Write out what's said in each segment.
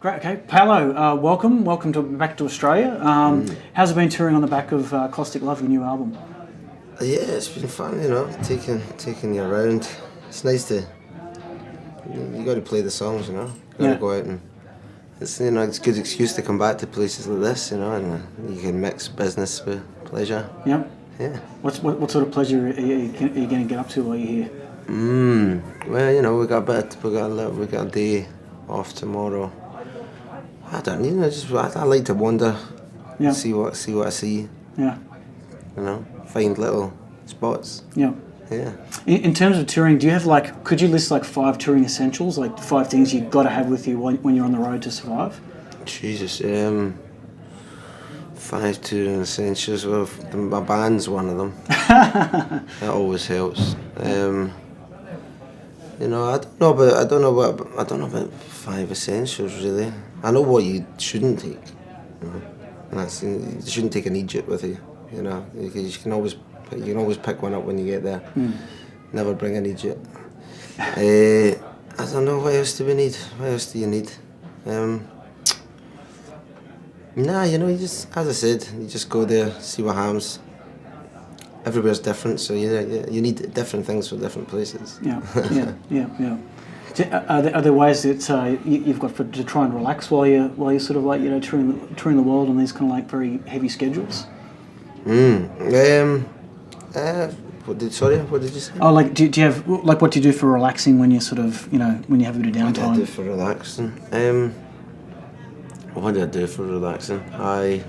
Great. Okay, Paolo, welcome back to Australia. How's it been touring on the back of Caustic Love, your new album? Yeah, it's been fun, taking you around. It's nice to you got to play the songs, got to Yeah. go out and it's a good excuse to come back to places like this, and you can mix business with pleasure. Yeah. Yeah. What sort of pleasure are you going to get up to while you're here? Well, we got a day off tomorrow. I don't, just I like to wander, Yeah. see what I see, Yeah. find little spots. Yeah. Yeah. In terms of touring, do you have could you list 5 touring essentials, 5 things you've got to have with you when you're on the road to survive? Jesus, 5 touring essentials. Well, my band's one of them. That always helps. I don't know about 5 essentials really. I know what you shouldn't take. And that's, you shouldn't take an Egypt with you. You can always pick one up when you get there. Never bring an Egypt. I don't know, what else do we need? What else do you need? You just, as I said, you just go there, see what happens. Everywhere's different, so you need different things for different places. Yeah. Yeah. Are there ways that you've got to try and relax while you're sort of touring the world on these kind of very heavy schedules? What did you say? Oh, do you have what do you do for relaxing when you're sort of when you have a bit of downtime? What do I do for relaxing? What do I do for relaxing? I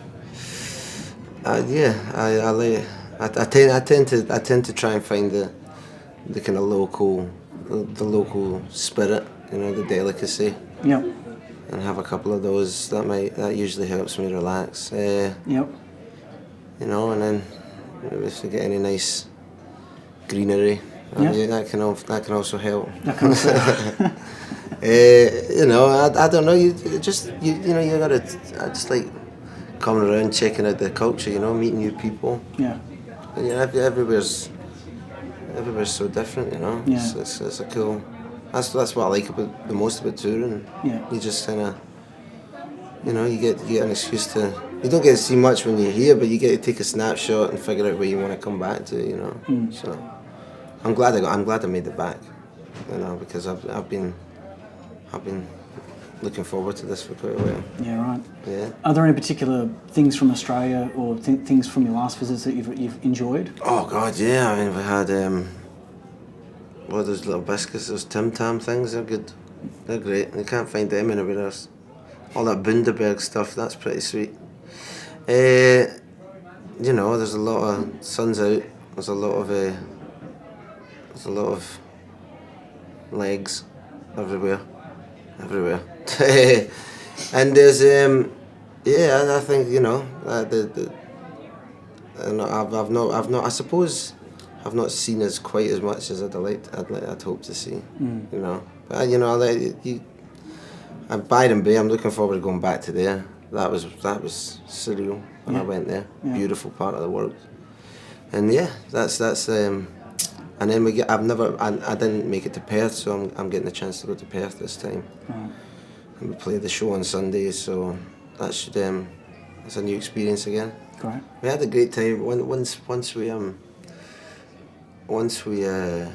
tend to try and find the kind of local spirit, the delicacy. Yep. And have a couple of those. That usually helps me relax. Yep. And then if you get any nice greenery, that can also help. That kind of stuff. I don't know. You gotta. I just like coming around, checking out the culture. Meeting new people. Yeah. And, everywhere's so different. Yeah. It's a cool. That's what I like the most about touring. Yeah. You just kind of. You get an excuse to. You don't get to see much when you're here, but you get to take a snapshot and figure out where you want to come back to. So, I'm glad I made it back, because I've been looking forward to this for quite a while. Yeah, right. Yeah. Are there any particular things from Australia or things from your last visits that you've enjoyed? Oh God, yeah. I mean, we had those little biscuits, those Tim Tam things. They're good. They're great. You can't find them anywhere else. All that Bundaberg stuff. That's pretty sweet. There's a lot of sun's out. There's a lot of legs everywhere. And there's I think I suppose I've not seen as quite as much as I'd hope to see. But at Byron Bay, I'm looking forward to going back to there. That was surreal when I went there. Yeah. Beautiful part of the world. And that's and then I didn't make it to Perth, so I'm getting a chance to go to Perth this time. Right. And we play the show on Sunday, so that should it's a new experience again. Great. We had a great time. Once we were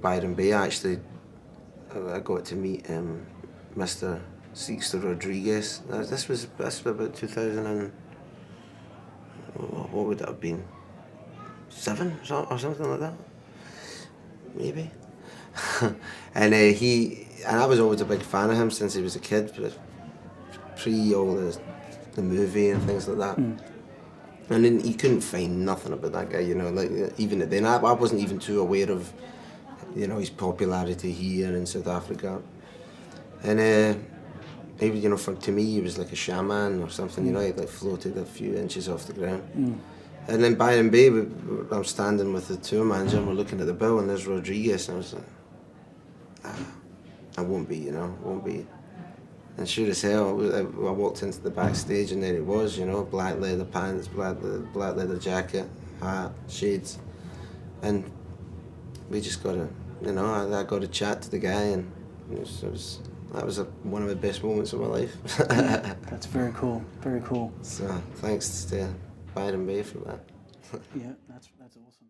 Byron Bay, actually, I got to meet Mr. Sixto Rodriguez. This was about 2000 and what would that have been? 7 or something like that, maybe. And I was always a big fan of him since he was a kid, but pre all the movie and things like that. And then you couldn't find nothing about that guy, even then I wasn't even too aware of, his popularity here in South Africa. And maybe to me he was like a shaman or something, he floated a few inches off the ground. And then Byron Bay, I'm standing with the tour manager and we're looking at the bill and there's Rodriguez, and I was like, I won't be, won't be. And sure as hell, I walked into the backstage and there it was, black leather pants, black leather jacket, hat, shades. And we just got to, I got to chat to the guy and That was one of the best moments of my life. That's very cool. Very cool. So thanks to Byron Bay for that. Yeah, that's awesome.